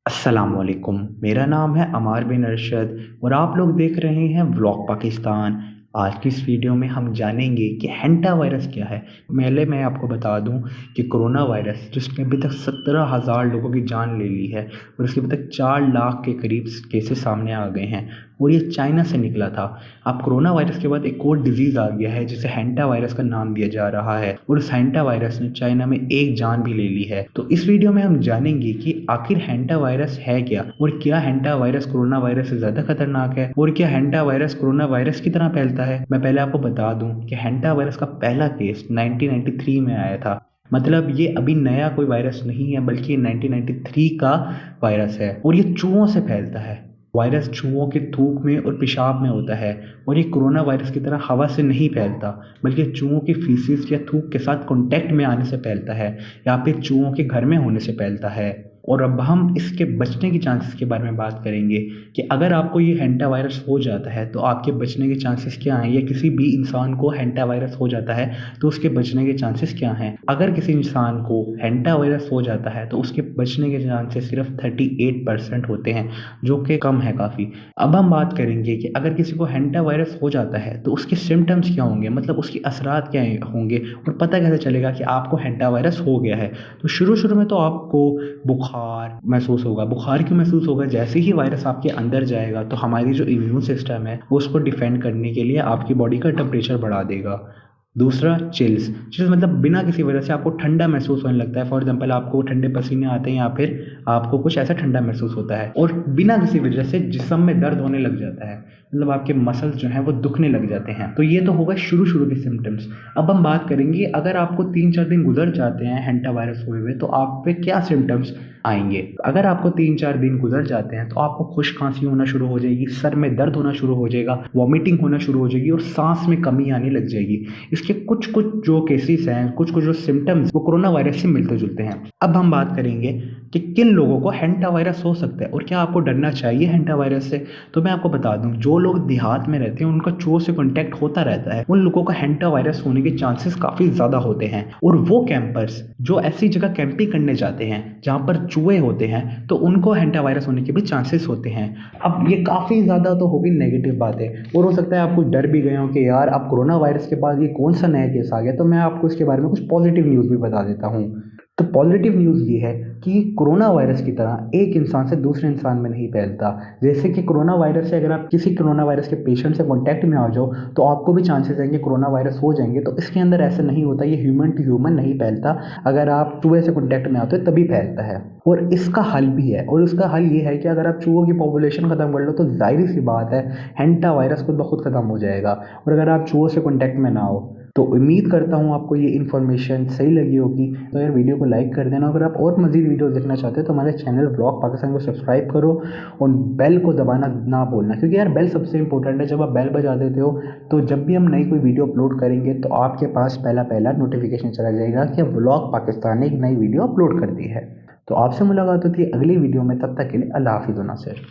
अस्सलामुअलैकुम। मेरा नाम है अमर बिन अरशद और आप लोग देख रहे हैं व्लॉग पाकिस्तान। आज की इस वीडियो में हम जानेंगे कि हैंटा वायरस क्या है। पहले मैं आपको बता दूं कि कोरोना वायरस जिसने अभी तक 17,000 लोगों की जान ले ली है और इसके अभी तक 4 लाख के करीब केसेस सामने आ गए हैं और ये चाइना से निकला था। अब कोरोना वायरस के बाद एक और डिजीज़ आ गया है जिसे हैंटा वायरस का नाम दिया जा रहा है और इस हैंटा वायरस ने चाइना में एक जान भी ले ली है। तो इस वीडियो में हम जानेंगे कि आखिर हैंटा वायरस है क्या और क्या हैंटा वायरस कोरोना वायरस से ज़्यादा खतरनाक है और क्या हैंटा वायरस कोरोना वायरस की तरह फैलता है। मैं पहले आपको बता दूं कि हैंटा वायरस का पहला केस 1993 में आया था। मतलब ये अभी नया कोई वायरस नहीं है बल्कि ये 1993 का वायरस है और ये चूहों से फैलता है। वायरस चूहों के थूक में और पेशाब में होता है और ये कोरोना वायरस की तरह हवा से नहीं फैलता बल्कि चूहों की फीसिस या थूक के साथ कांटेक्ट में आने से फैलता है या फिर चूहों के घर में होने से फैलता है। और अब हम इसके बचने की चांसेस के बारे में बात करेंगे कि अगर आपको ये हैंटा वायरस हो जाता है तो आपके बचने के चांसेस क्या हैं, या किसी भी इंसान को हैंटा वायरस हो जाता है तो उसके बचने के चांसेस क्या हैं। अगर किसी इंसान को हैंटा वायरस हो जाता है तो उसके बचने के चांसेस सिर्फ 38% होते हैं, जो कि कम है काफ़ी। अब हम बात करेंगे कि अगर किसी को हैंटा वायरस हो जाता है तो उसके सिम्टम्स क्या होंगे, मतलब उसके असरात क्या होंगे और पता कैसे चलेगा कि आपको हैंटा वायरस हो गया है। तो शुरू शुरू में तो आपको बुखार महसूस होगा। बुखार क्यों महसूस होगा? जैसे ही वायरस आपके अंदर जाएगा तो हमारी जो इम्यून सिस्टम है वो उसको डिफेंड करने के लिए आपकी बॉडी का टेम्परेचर बढ़ा देगा। दूसरा चिल्स। चिल्स मतलब बिना किसी वजह से आपको ठंडा महसूस होने लगता है। फॉर एग्जांपल आपको ठंडे पसीने आते हैं या फिर आपको कुछ ऐसा ठंडा महसूस होता है और बिना किसी वजह से जिस्म में दर्द होने लग जाता है, मतलब आपके मसल्स जो हैं वो दुखने लग जाते हैं। तो ये तो होगा शुरू शुरू के सिम्टम्स। अब हम बात करेंगे अगर आपको 3-4 दिन गुजर जाते हैं हैंटा वायरस हुए हुए तो आप पे क्या सिम्टम्स आएंगे। अगर आपको 3-4 दिन गुजर जाते हैं तो आपको खुश खांसी होना शुरू हो जाएगी, सर में दर्द होना शुरू हो जाएगा, वॉमिटिंग होना शुरू हो जाएगी और सांस में कमी आने लग जाएगी। इसके कुछ कुछ जो केसेस हैं, कुछ कुछ जो सिम्टम्स वो कोरोना वायरस से मिलते जुलते हैं। अब हम बात करेंगे कि किन लोगों को हैंटा वायरस हो सकता है और क्या आपको डरना चाहिए हैंटा वायरस से। तो मैं आपको बता दूं, जो लोग देहात में रहते हैं उनका चूहों से कांटेक्ट होता रहता है, उन लोगों का हैंटा वायरस होने के चांसेस काफी ज्यादा होते हैं। और वो कैंपर्स जो ऐसी जगह कैंपिंग करने जाते हैं जहां पर चूहे होते हैं तो उनको हैंटा वायरस होने के भी चांसेस होते हैं। अब ये काफी ज्यादा तो होगी नेगेटिव बातें और हो सकता है आपको डर भी गए हो कि यार अब कोरोना वायरस के बाद ये कौन सा नया केस आ गया। तो मैं आपको इसके बारे में कुछ पॉजिटिव न्यूज़ भी बता देता हूँ। तो पॉजिटिव न्यूज़ ये है कि कोरोना वायरस की तरह एक इंसान से दूसरे इंसान में नहीं फैलता। जैसे कि कोरोना वायरस से अगर आप किसी कोरोना वायरस के पेशेंट से कांटेक्ट में आ जाओ तो आपको भी चांसेस हैं कि कोरोना वायरस हो जाएंगे। तो इसके अंदर ऐसा नहीं होता, ये ह्यूमन टू ह्यूमन नहीं फैलता। अगर आप चूहे से कांटेक्ट में आते हो तभी फैलता है। और इसका हल भी है, और इसका हल ये है कि अगर आप चूहों की पॉपुलेशन खत्म कर लो तो जाहिर सी बात है हैंटा वायरस खुद ब खुद खत्म हो जाएगा। और अगर आप चूहों से कांटेक्ट में ना हो तो उम्मीद करता हूँ आपको ये इन्फॉर्मेशन सही लगी होगी। तो यार वीडियो को लाइक कर देना। अगर आप और मज़ीद वीडियो देखना चाहते हो तो हमारे चैनल व्लॉग पाकिस्तान को सब्सक्राइब करो और बेल को दबाना ना भूलना, क्योंकि यार बेल सबसे इंपॉर्टेंट है। जब आप बेल बजा देते हो तो जब भी हम नई कोई वीडियो अपलोड करेंगे तो आपके पास पहला पहला नोटिफिकेशन चला जाएगा कि व्लॉग पाकिस्तान ने एक नई वीडियो अपलोड कर दी है। तो आपसे मुलाकात होती है अगली वीडियो में, तब तक के लिए अल्लाह हाफिज़ नासिर।